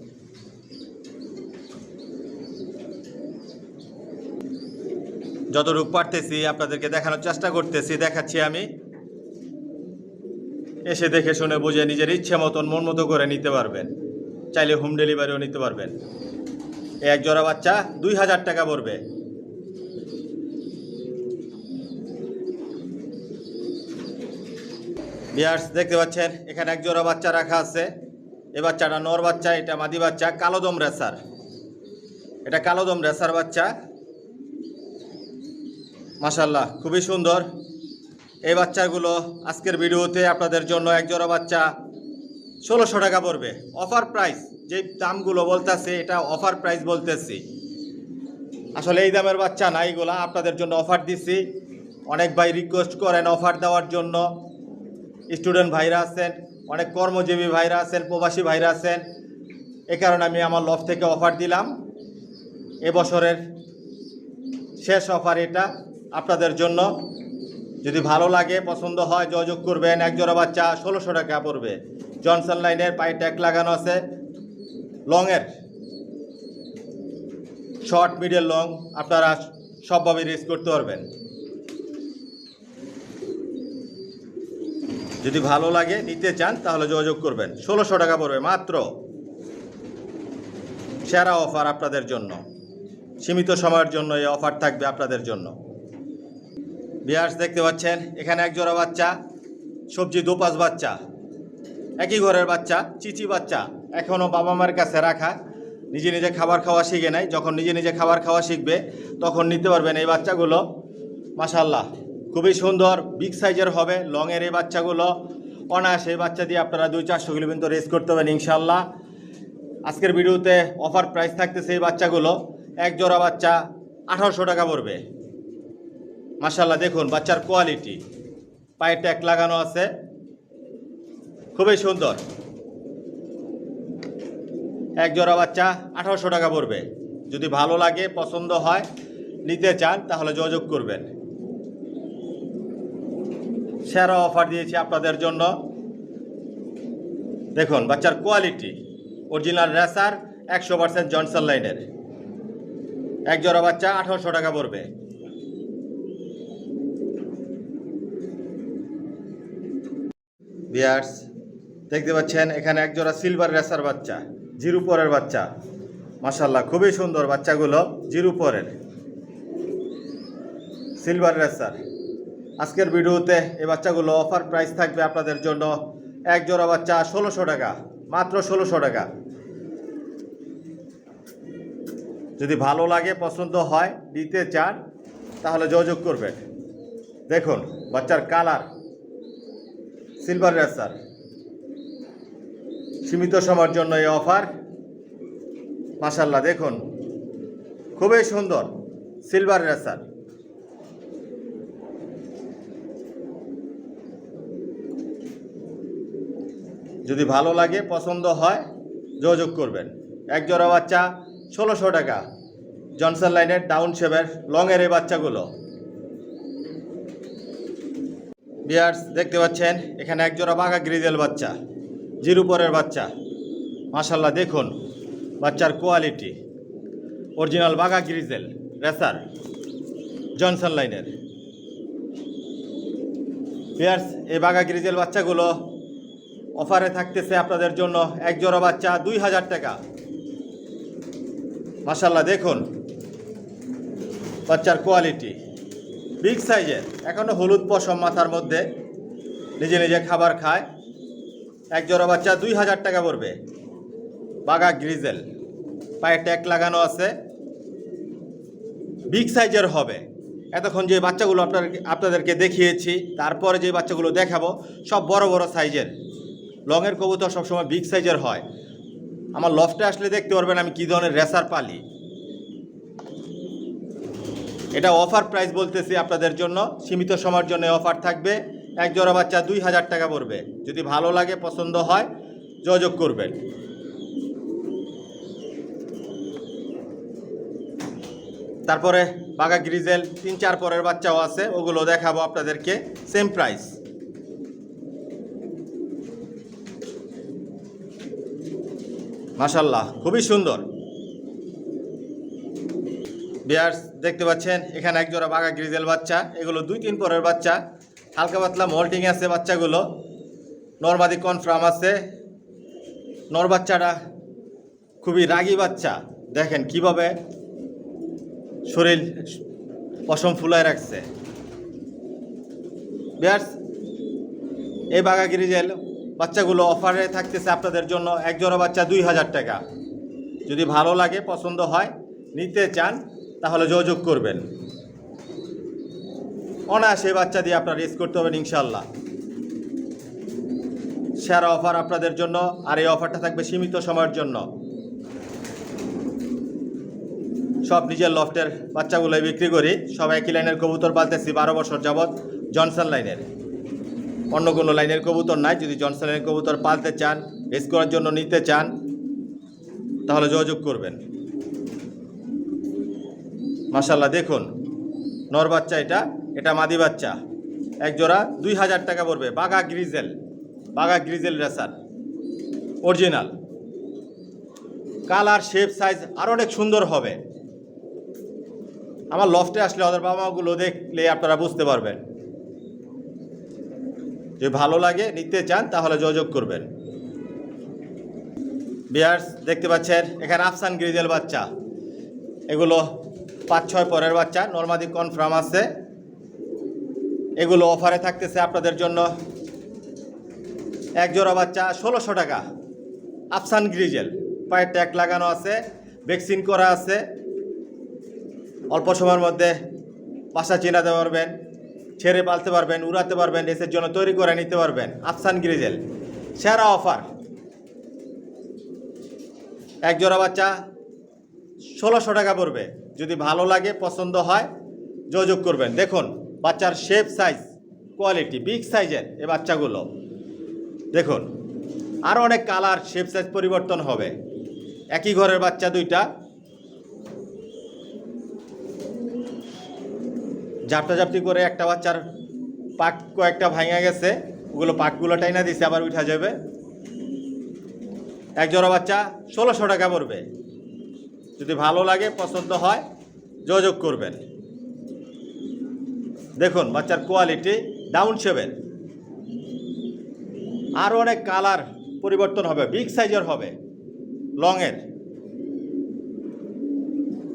যতটুকু পারতেছি আপনাদেরকে দেখানোর চেষ্টা করতেছি, দেখাচ্ছি আমি। এসে দেখে শুনে বুঝে নিজের ইচ্ছে মতন মন মতো করে নিতে পারবেন। চাইলে হোম ডেলিভারিও নিতে পারবেন। এক জোড়া বাচ্চা 2000 টাকা পড়বে। ভিউয়ার্স দেখতে পাচ্ছেন এখানে এক জোড়া বাচ্চা রাখা আছে। এই বাচ্চাটা নর বাচ্চা, এটা মাদি বাচ্চা, কালোদম রেসার। এটা কালোদম রেসার বাচ্চা, মাশাআল্লাহ খুবই সুন্দর। এই বাচ্চাগুলো আজকের ভিডিওতে আপনাদের জন্য এক জোড়া বাচ্চা 1600 টাকা পড়বে। অফার প্রাইস, যে দামগুলো বলতেছি এটা অফার প্রাইস বলতেছি। আসলে এই দামের বাচ্চা না, এইগুলা আপনাদের জন্য অফার দিছি। অনেক ভাই রিকোয়েস্ট করেন অফার দেওয়ার জন্য। স্টুডেন্ট ভাইরা আছেন, অনেক কর্মজীবী ভাইরা আছেন, প্রবাসী ভাইরা আছেন। এ কারণে আমি আমার লফ থেকে অফার দিলাম। এবছরের শেষ অফার এটা আপনাদের জন্য। যদি ভালো লাগে, পছন্দ হয়, যোগাযোগ করবেন। এক জোড়া বাচ্চা 1600 টাকা পড়বে। জনসন লাইনের পায়ে ট্যাগ লাগানো আছে, লংয়ের, শর্ট মিডিয়াম লং আপনারা সবভাবে রেস করতে পারবেন। যদি ভালো লাগে, নিতে চান তাহলে যোগাযোগ করবেন। 1600 টাকা পড়বে মাত্র। সেরা অফার আপনাদের জন্য, সীমিত সময়ের জন্য এই অফার থাকবে আপনাদের জন্য। ভিউয়ার্স দেখতে পাচ্ছেন এখানে এক জোড়া বাচ্চা, সবজি দোপাস বাচ্চা, একই ঘরের বাচ্চা, চিচি বাচ্চা, এখনও বাবা মার কাছে রাখা, নিজে নিজে খাবার খাওয়া শিখে নাই। যখন নিজে নিজে খাবার খাওয়া শিখবে তখন নিতে পারবেন এই বাচ্চাগুলো। মাশাআল্লাহ খুবই সুন্দর, বিগ সাইজের হবে, লংয়ের এই বাচ্চাগুলো। অনায়াসে এই বাচ্চা দিয়ে আপনারা 200-400 কিলো পর্যন্ত রেস করতে পারেন ইনশাল্লাহ। আজকের ভিডিওতে অফার প্রাইস থাকতেছে এই বাচ্চাগুলো এক জোড়া বাচ্চা 1800 টাকা পড়বে। মাশাআল্লাহ দেখুন বাচ্চার কোয়ালিটি, পায়ে ট্যাগ লাগানো আছে, খুবই সুন্দর। এক জোড়া বাচ্চা 1800 টাকা পড়বে। যদি ভালো লাগে, পছন্দ হয়, নিতে চান তাহলে যোগাযোগ করবেন। সেরা অফার দিয়েছি আপনাদের জন্য। দেখুন বাচ্চার কোয়ালিটি, অরিজিনাল রেসার, 100% জনসন লাইনের। এক জোড়া বাচ্চা 1800 টাকা পড়বে। ভিউয়ার্স দেখতে পাচ্ছেন এখানে এক জোড়া সিলভার রেসার বাচ্চা, জিরো পরের বাচ্চা। মাশাআল্লাহ খুবই সুন্দর বাচ্চাগুলো, জিরো পরের সিলভার রেসার। আজকের ভিডিওতে এই বাচ্চাগুলো অফার প্রাইস থাকবে আপনাদের জন্য এক জোড়া বাচ্চা 1600 টাকা, মাত্র 1600 টাকা। যদি ভালো লাগে, পছন্দ হয়, নিতে চান তাহলে যোগাযোগ করবেন। দেখুন বাচ্চার কালার, সিলভার রেসার। সীমিত সময়ের জন্য এই অফার। মাশাআল্লাহ দেখুন খুবই সুন্দর সিলভার রেসার। যদি ভালো লাগে, পছন্দ হয়, যোগাযোগ করবেন। এক জোড়া বাচ্চা 1600 টাকা, জনসন লাইনের ডাউন শেপের লংয়ের এই বাচ্চাগুলো। ভিউয়ার্স দেখতে পাচ্ছেন এখানে এক জোড়া বাঘা গ্রিজেল বাচ্চা, জিরো পরের বাচ্চা। মাশাআল্লাহ দেখুন বাচ্চার কোয়ালিটি, অরিজিনাল বাঘা গ্রিজেল রেসার, জনসন লাইনের। ভিউয়ার্স এই বাঘা গ্রিজেল বাচ্চাগুলো অফারে থাকতেছে আপনাদের জন্য এক জোড়া বাচ্চা 2000 টাকা। মাশাআল্লাহ দেখুন বাচ্চার কোয়ালিটি, বিগ সাইজের, এখনও হলুদ পশম মাথার মধ্যে, নিজে নিজে খাবার খায়। এক জোড়া বাচ্চা 2000 টাকা পড়বে। বাঘা গ্রিজেল, পায়ে ট্যাগ লাগানো আছে, বিগ সাইজের হবে। এতক্ষণ যে বাচ্চাগুলো আপনাদেরকে দেখিয়েছি, তারপরে যে বাচ্চাগুলো দেখাবো সব বড় বড় সাইজের। লংয়ের কবুতর সবসময় বিগ সাইজের হয়। আমার লফটে আসলে দেখতে পারবেন আমি কী ধরনের রেসার পালি। এটা অফার প্রাইস বলতেছি আপনাদের জন্য, সীমিত সময়ের জন্য অফার থাকবে। এক জোড়া বাচ্চা 2000 টাকা পড়বে। যদি ভালো লাগে, পছন্দ হয়, যোগাযোগ করবেন। তারপরে বাঘা গ্রিজেল 3-4 পরের বাচ্চাও আছে, ওগুলো দেখাবো আপনাদেরকে, সেম প্রাইস। মাশাল্লাহ, খুবই সুন্দর। বিয়ার্স দেখতে পাচ্ছেন এখানে এক জোড়া বাঘা গ্রিজেল বাচ্চা। এগুলো 2-3 পরের বাচ্চা, হালকা পাতলা মল্টিং আছে বাচ্চাগুলো। নরমাদি কনফার্ম আছে। নর বাচ্চাটা খুবই রাগী বাচ্চা, দেখেন কিভাবে শরীর পশম ফুলায় রাখছে। বিয়ার্স এই বাঘা গ্রিজেল বাচ্চাগুলো অফারে থাকতেছে আপনাদের জন্য। এক জোড়া বাচ্চা 2000 টাকা। যদি ভালো লাগে, পছন্দ হয়, নিতে চান, তাহলে যোগাযোগ করবেন। অনায়াসে বাচ্চা দিয়ে আপনারা রেস করতে হবেন ইনশাল্লাহ। সেরা অফার আপনাদের জন্য, আর এই অফারটা থাকবে সীমিত সময়ের জন্য। সব নিজের লফটের বাচ্চাগুলোই বিক্রি করি। সব একই লাইনের কবুতর পালতেছি 12 বছর যাবৎ, জনসন লাইনের। অন্য কোনো লাইনের কবুতর নাই। যদি জনসন লাইনের কবুতর পালতে চান, রেস করার জন্য নিতে চান, তাহলে যোগাযোগ করবেন। মাশাল্লাহ দেখুন নর বাচ্চা, এটা মাদি বাচ্চা। এক জোড়া 2000 টাকা পড়বে। বাঘা grizzly racer original. Colour, shape, size আরও অনেক সুন্দর হবে। আমার লফটে আসলে ওদের বাবা মাগুলো দেখলে আপনারা বুঝতে পারবেন। যদি ভালো লাগে, নিতে চান, তাহলে যোগাযোগ করবেন। বিয়ার্স দেখতে পাচ্ছেন এখানে আফসান গ্রিজেল বাচ্চা। এগুলো 5-6 পরের বাচ্চা, নরমাদি কনফার্ম আছে। এগুলো অফারে থাকতেছে আপনাদের জন্য। এক জোড়া বাচ্চা 1600 টাকা। আফসান গ্রিজেল, পায়ের ট্যাগ লাগানো আছে, ভ্যাকসিন করা আছে। অল্প সময়ের মধ্যে বাসা চিনাতে পারবেন, ছেড়ে পালতে পারবেন, উড়াতে পারবেন, রেসের জন্য তৈরি করে নিতে পারবেন। আফসান গ্রিজেল সেরা অফার। এক জোড়া বাচ্চা 1600 টাকা পড়বে। যদি ভালো লাগে, পছন্দ হয়, যোগাযোগ করবেন। দেখুন বাচ্চার শেপ, সাইজ, কোয়ালিটি বিগ সাইজের এই বাচ্চাগুলো। দেখুন আরও অনেক কালার, শেপ, সাইজ পরিবর্তন হবে। একই ঘরের বাচ্চা দুইটা। ঝাপটাঝাপটি করে একটা বাচ্চার পাক কয়েকটা ভাঙা গেছে, ওগুলো পাকগুলো টাইনা দিছে, আবার উঠা যাবে। এক জোড়া বাচ্চা 1600 টাকা পড়বে। যদি ভালো লাগে, পছন্দ হয়, যোগাযোগ করবেন। দেখুন বাচ্চার কোয়ালিটি ডাউন শেপের। আরও অনেক কালার পরিবর্তন হবে, বিগ সাইজের হবে, লংয়ের।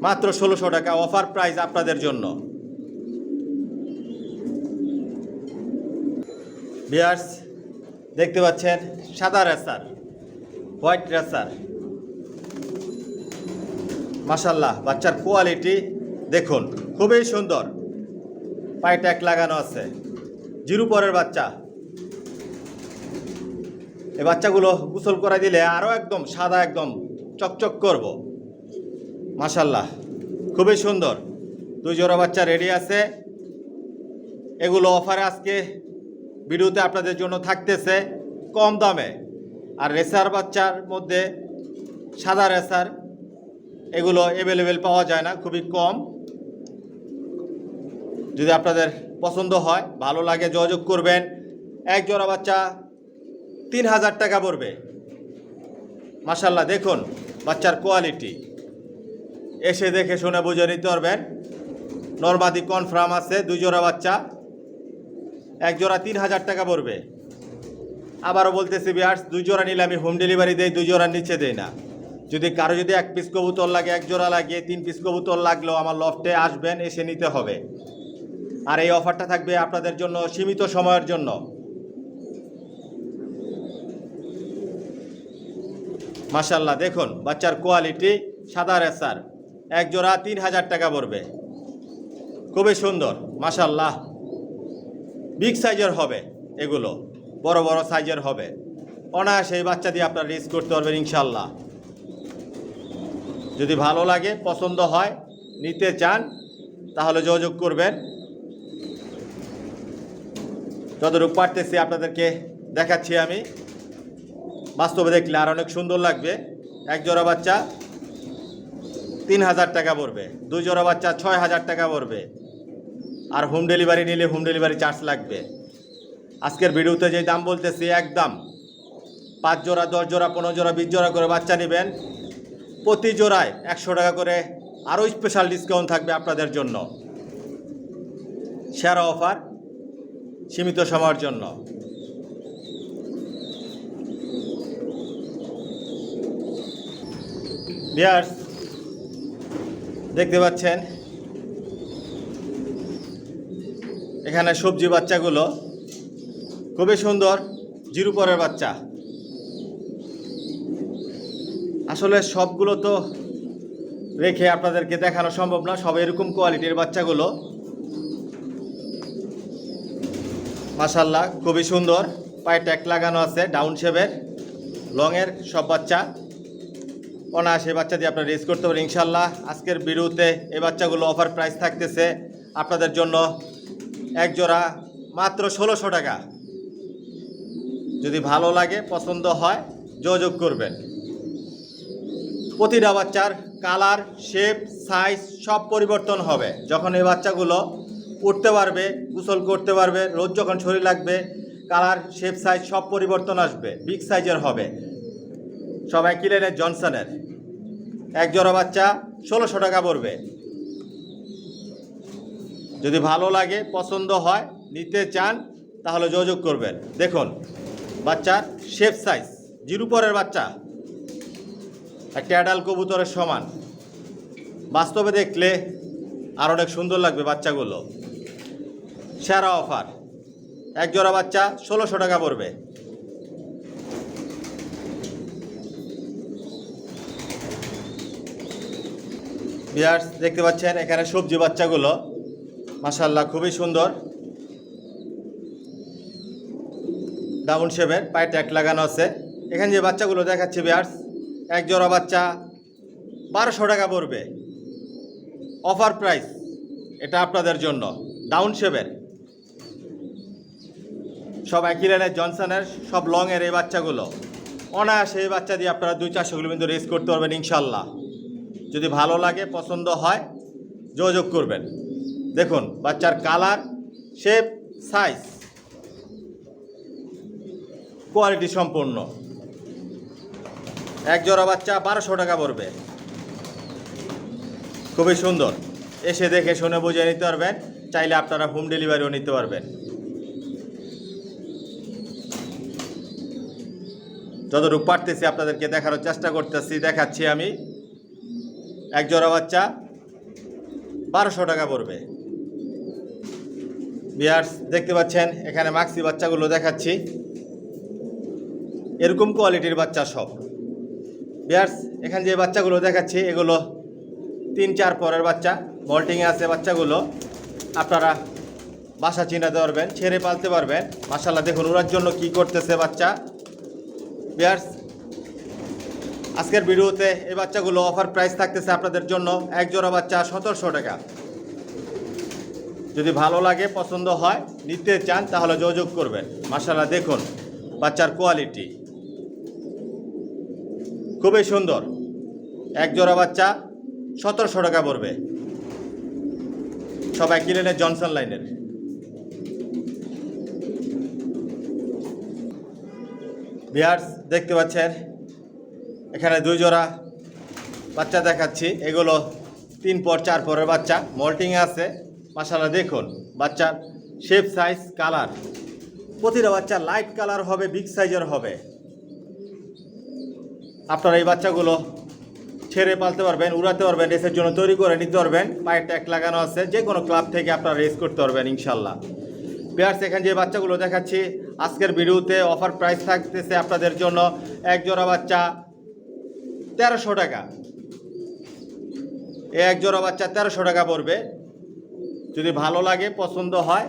মাত্র 1600 টাকা অফার প্রাইস আপনাদের জন্য। বিয়ার্স দেখতে পাচ্ছেন সাদা রেসার, হোয়াইট রেসার। মাশাল্লাহ বাচ্চার কোয়ালিটি দেখুন খুবই সুন্দর। পায়ে ট্যাগ লাগানো আছে, 0 পরের বাচ্চা। এই বাচ্চাগুলো গোসল করে দিলে আরও একদম সাদা, একদম চকচক করব। মাশাল্লাহ খুবই সুন্দর। 2 জোড়া বাচ্চা রেডি আছে। এগুলো অফারে আজকে ভিডিওতে আপনাদের জন্য থাকতেছে কম দামে। আর রেসার বাচ্চার মধ্যে সাদা রেসার, এগুলো অ্যাভেলেবেল পাওয়া যায় না, খুবই কম। যদি আপনাদের পছন্দ হয়, ভালো লাগে, যোগাযোগ করবেন। এক জোড়া বাচ্চা 3000 টাকা পড়বে। মাশাল্লাহ দেখুন বাচ্চার কোয়ালিটি, এসে দেখে শুনে বুঝে নিতে পারবেন। নরমাদি কনফার্ম আছে। 2 জোড়া বাচ্চা, এক জোড়া 3000 টাকা পড়বে। আবারও বলতেছি বিয়ার্স, 2 জোড়া নিলে আমি হোম ডেলিভারি দেই, 2 জোড়ার নিচে দেই না। যদি কারো 1 পিস কবুতর লাগে, 1 জোড়া লাগে, 3 পিস কবুতর লাগলেও আমার লফটে আসবেন, এসে নিতে হবে। আর এই অফারটা থাকবে আপনাদের জন্য সীমিত সময়ের জন্য। মাশাল্লাহ দেখুন বাচ্চার কোয়ালিটি, সাদা রেসার। এক জোড়া 3000 টাকা পড়বে। খুবই সুন্দর মাশাআল্লাহ। বিগ সাইজের হবে এগুলো, বড় বড় সাইজের হবে। অনায়াসে এই বাচ্চা দিয়ে আপনারা রেস করতে পারবেন ইনশাল্লাহ। যদি ভালো লাগে, পছন্দ হয়, নিতে চান, তাহলে যোগাযোগ করবেন। যতটুকু পারতেছি আপনাদেরকে দেখাচ্ছি আমি। বাস্তবে দেখলে আর অনেক সুন্দর লাগবে। এক জোড়া বাচ্চা 3000 টাকা পড়বে, 2 জোড়া বাচ্চা 6000 টাকা পড়বে। আর হোম ডেলিভারি নিলে হোম ডেলিভারি চার্জ লাগবে। আজকের ভিডিওতে যে দাম বলতেছি একদম 5 জোড়া, 10 জোড়া, 15 জোড়া, 20 জোড়া করে বাচ্চা নেবেন, প্রতি জোড়ায় 100 টাকা করে আরও স্পেশাল ডিসকাউন্ট থাকবে আপনাদের জন্য। সেরা অফার, সীমিত সময়ের জন্য। ভিউয়ার্স দেখতে পাচ্ছেন এখানে সবজি বাচ্চাগুলো খুবই সুন্দর, জিরো পরের বাচ্চা। আসলে সবগুলো তো রেখে আপনাদেরকে দেখানো সম্ভব না, সব এরকম কোয়ালিটির বাচ্চাগুলো মাশাআল্লাহ খুবই সুন্দর। পায়ে ট্যাগ লাগানো আছে, ডাউন শেপের লংয়ের সব বাচ্চা। অনায়াসে বাচ্চা দিয়ে আপনারা রেস করতে পারেন ইনশাল্লাহ। আজকের ভিডিওতে এই বাচ্চাগুলো অফার প্রাইস থাকতেছে আপনাদের জন্য এক জোড়া মাত্র 1600 টাকা। যদি ভালো লাগে, পছন্দ হয়, যোগাযোগ করবেন। প্রতিটা বাচ্চার কালার, শেপ, সাইজ সব পরিবর্তন হবে। যখন এই বাচ্চাগুলো উঠতে পারবে, গোসল করতে পারবে, রোজ যখন শরীর লাগবে, কালার, শেপ, সাইজ সব পরিবর্তন আসবে, বিগ সাইজের হবে। সবাই কিলেনের জনসনের এক জোড়া বাচ্চা 1600 টাকা পড়বে। যদি ভালো লাগে, পছন্দ হয়, নিতে চান, তাহলে যোগাযোগ করবেন। দেখুন বাচ্চার শেপ সাইজ, জিরো পরের বাচ্চা, একটা অ্যাডাল কবুতরের সমান। বাস্তবে দেখলে আর অনেক সুন্দর লাগবে বাচ্চাগুলো। সেরা অফার, এক জোড়া বাচ্চা 1600 টাকা পড়বে। ভিউয়ার্স দেখতে পাচ্ছেন এখানে সবজি বাচ্চাগুলো মাশাআল্লাহ খুবই সুন্দর, ডাউন শেপের, পায়ে ট্যাগ লাগানো আছে। এখানে যে বাচ্চাগুলো দেখাচ্ছি ভিউয়ার্স, এক জোড়া বাচ্চা 1200 টাকা পড়বে। অফার প্রাইস এটা আপনাদের জন্য। ডাউন শেপের সব একই লাইনের জনসনের, সব লংয়ের এই বাচ্চাগুলো। অনায়াসে এই বাচ্চা দিয়ে আপনারা 200-400 কিলো কিন্তু রেস করতে পারবেন ইনশাল্লাহ। যদি ভালো লাগে, পছন্দ হয়, যোগাযোগ করবেন। দেখুন বাচ্চার কালার, শেপ, সাইজ কোয়ালিটি সম্পূর্ণ। এক জোড়া বাচ্চা 1200 টাকা পড়বে। খুবই সুন্দর, এসে দেখে শুনে বুঝে নিতে পারবেন। চাইলে আপনারা হোম ডেলিভারিও নিতে পারবেন। যতটুকু পারতেছি আপনাদেরকে দেখানোর চেষ্টা করতেছি, দেখাচ্ছি আমি। এক জোড়া বাচ্চা 1200 টাকা পড়বে। ভিউয়ার্স দেখতে পাচ্ছেন এখানে মাক্সি বাচ্চাগুলো দেখাচ্ছি, এরকম কোয়ালিটির বাচ্চা সব। ভিউয়ার্স এখানে যে বাচ্চাগুলো দেখাচ্ছি এগুলো 3-4 পরের বাচ্চা, মল্টিংয়ে আছে বাচ্চাগুলো। আপনারা বাসা চিনাতে পারবেন, ছেড়ে পালতে পারবেন। মাশাআল্লাহ দেখুন ওরার জন্য কি করতেছে বাচ্চা। ভিউয়ার্স আজকের ভিডিওতে এই বাচ্চাগুলো অফার প্রাইস থাকতেছে আপনাদের জন্য এক জোড়া বাচ্চা 1700 টাকা। যদি ভালো লাগে, পছন্দ হয়, নিতে চান, তাহলে যোগাযোগ করবেন। মাশাআল্লাহ দেখুন বাচ্চার কোয়ালিটি খুবই সুন্দর। এক জোড়া বাচ্চা 1700 টাকা পড়বে। সবাই কিলেনের জনসন লাইনের। ভিউয়ার্স দেখতে পাচ্ছেন এখানে 2 জোড়া বাচ্চা দেখাচ্ছি। এগুলো 3-4 পরের বাচ্চা, মল্টিংয়ে আছে। মাশাআল্লাহ দেখুন বাচ্চার শেপ, সাইজ, কালার, প্রতিটা বাচ্চা লাইট কালার হবে, বিগ সাইজের হবে। আপনারা এই বাচ্চাগুলো ছেড়ে পালতে পারবেন, উড়াতে পারবেন, রেসের জন্য তৈরি করে নিতে পারবেন। পায়ে ট্যাগ লাগানো আছে, যে কোনো ক্লাব থেকে আপনারা রেস করতে পারবেন ইনশাল্লাহ। ভিউয়ার্স এখানে যে বাচ্চাগুলো দেখাচ্ছি আজকের ভিডিওতে অফার প্রাইস থাকতেছে আপনাদের জন্য এক জোড়া বাচ্চা 1300 টাকা। এক জোড়া বাচ্চা 1300 টাকা পড়বে। যদি ভালো লাগে পছন্দ হয়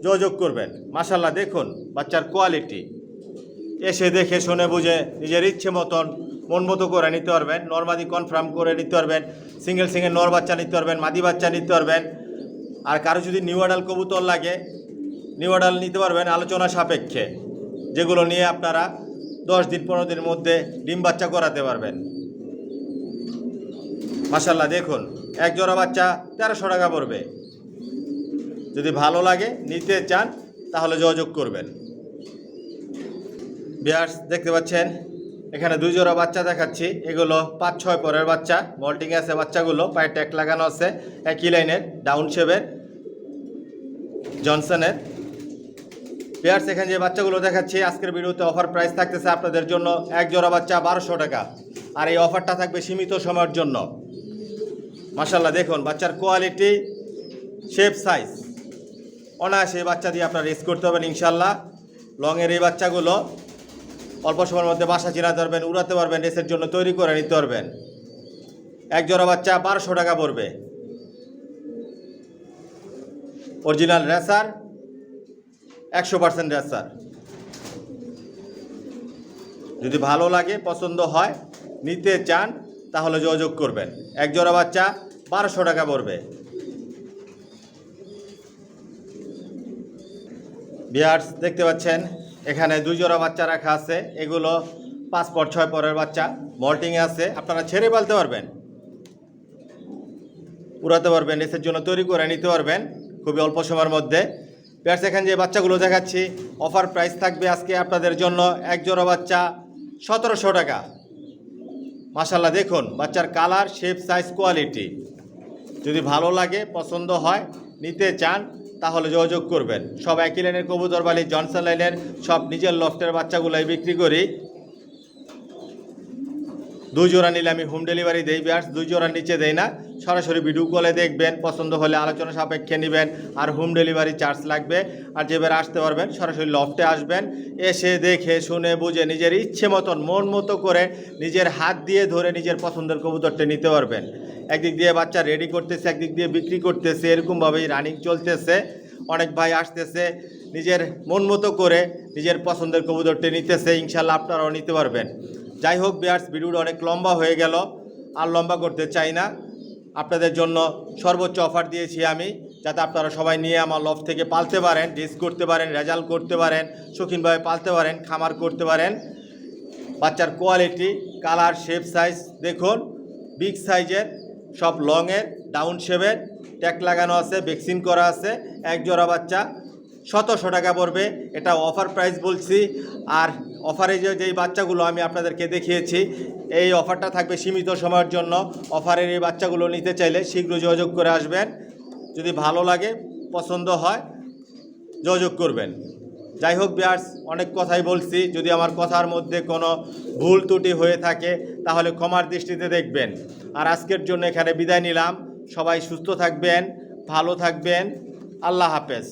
যোগাযোগ করবেন। মাশাআল্লাহ দেখুন বাচ্চার কোয়ালিটি, এসে দেখে শুনে বুঝে নিজের ইচ্ছে মতন মন মতো করে নিতে পারবেন। নরমাদি কনফার্ম করে নিতে পারবেন, সিঙ্গেল সিঙ্গেল নর বাচ্চা নিতে পারবেন, মাদি বাচ্চা নিতে পারবেন। আর কারো যদি নিউ অ্যাডাল কবুতর লাগে নিউ অ্যাডাল নিতে পারবেন আলোচনা সাপেক্ষে, যেগুলো নিয়ে আপনারা 10 দিন 15 দিনের মধ্যে ডিম বাচ্চা করাতে পারবেন। মাশাআল্লাহ দেখুন এক জোড়া বাচ্চা 1300 টাকা পড়বে। যদি ভালো লাগে নিতে চান তাহলে যোগাযোগ করবেন। ভিউয়ার্স দেখতে পাচ্ছেন এখানে 2 জোড়া বাচ্চা দেখাচ্ছি। এগুলো 5-6 পরের বাচ্চা, মল্টিং আছে বাচ্চাগুলো, পায়ে ট্যাগ লাগানো আছে, একই লাইনের ডাউন শেপের জনসনের। ভিউয়ার্স এখানে যে বাচ্চাগুলো দেখাচ্ছি আজকের ভিডিওতে অফার প্রাইস থাকতেছে আপনাদের জন্য এক জোড়া বাচ্চা 1200 টাকা। আর এই অফারটা থাকবে সীমিত সময়ের জন্য। মাশাআল্লাহ দেখুন বাচ্চার কোয়ালিটি, শেপ, সাইজ অনায়াসে বাচ্চা দিয়ে আপনারা রেস করতে পারবেন ইনশাল্লাহ। লংয়ের এই বাচ্চাগুলো অল্প সময়ের মধ্যে বাসা চিনাতে পারবেন, উড়াতে পারবেন, রেসের জন্য তৈরি করে নিতে পারবেন। এক জোড়া বাচ্চা 1200 টাকা পড়বে। Original racer, 100% racer. যদি ভালো লাগে পছন্দ হয় নিতে চান তাহলে যোগাযোগ করবেন। এক জোড়া বাচ্চা 1200 টাকা পড়বে। ভিউয়ার্স দেখতে পাচ্ছেন এখানে 2 জোড়া বাচ্চা রাখা আছে। এগুলো 5-6 পরের বাচ্চা, মল্টিংয়ে আছে। আপনারা ছেড়ে পালতে পারবেন, উড়াতে পারবেন, রেসের জন্য তৈরি করে নিতে পারবেন খুবই অল্প সময়ের মধ্যে। ভিউয়ার্স এখানে যে বাচ্চাগুলো দেখাচ্ছি অফার প্রাইস থাকবে আজকে আপনাদের জন্য এক জোড়া বাচ্চা 1700 টাকা। মাশাআল্লাহ দেখুন বাচ্চার কালার, শেপ, সাইজ, কোয়ালিটি যদি ভালো লাগে পছন্দ হয় নিতে চান তাহলে যোগাযোগ করবেন। সব একই লাইনের কবুতর বালি, জনসন লাইনের, সব নিজের লফটের বাচ্চাগুলোই বিক্রি করি। 2 জোড়া নিলে আমি হোম ডেলিভারি দেই। ভিউয়ার্স 2 জোড়ার নিচে দেই না, সরাসরি ভিডিও কলে দেখবেন, পছন্দ হলে আলোচনা সাপেক্ষে নেবেন। আর হোম ডেলিভারি চার্জ লাগবে। আর যেবার আসতে পারবেন সরাসরি লফটে আসবেন, এসে দেখে শুনে বুঝে নিজের ইচ্ছে মতন মন মতো করে নিজের হাত দিয়ে ধরে নিজের পছন্দের কবুতরটা নিতে পারবেন। একদিক দিয়ে বাচ্চা রেডি করতেছে, একদিক দিয়ে বিক্রি করতেছে, এরকমভাবেই রানিং চলতেছে। অনেক ভাই আসতেছে নিজের মন মতো করে নিজের পছন্দের কবুতরটা নিতেছে, ইনশাল্লাহ আপনারাও নিতে পারবেন। যাই হোক ভিউয়ার্স ভিডিওটা অনেক লম্বা হয়ে গেল, আর লম্বা করতে চাই না। আপনাদের জন্য সর্বোচ্চ অফার দিয়েছি আমি, যাতে আপনারা সবাই নিয়ে আমার লফট থেকে পালতে পারেন, ড্রেস করতে পারেন, রেজাল্ট করতে পারেন, শৌখিনভাবে পালতে পারেন, খামার করতে পারেন। বাচ্চার কোয়ালিটি, কালার, শেপ, সাইজ দেখুন বিগ সাইজের, সব লংয়ের, ডাউন শেপের, ট্যাগ লাগানো আছে, ভ্যাকসিন করা আছে। এক জোড়া বাচ্চা 1700 টাকা পড়বে। এটা অফার প্রাইস বলছি। আর অফারে যেই বাচ্চাগুলো আমি আপনাদেরকে দেখিয়েছি এই অফারটা থাকবে সীমিত সময়ের জন্য। অফারের এই বাচ্চাগুলো নিতে চাইলে শীঘ্র যোগাযোগ করে আসবেন। যদি ভালো লাগে পছন্দ হয় যোগাযোগ করবেন। যাই হোক ভিউয়ার্স অনেক কথাই বলছি, যদি আমার কথার মধ্যে কোনো ভুল ত্রুটি হয়ে থাকে তাহলে ক্ষমার দৃষ্টিতে দেখবেন। আর আজকের জন্য এখানে বিদায় নিলাম। সবাই সুস্থ থাকবেন, ভালো থাকবেন। আল্লাহ হাফেজ।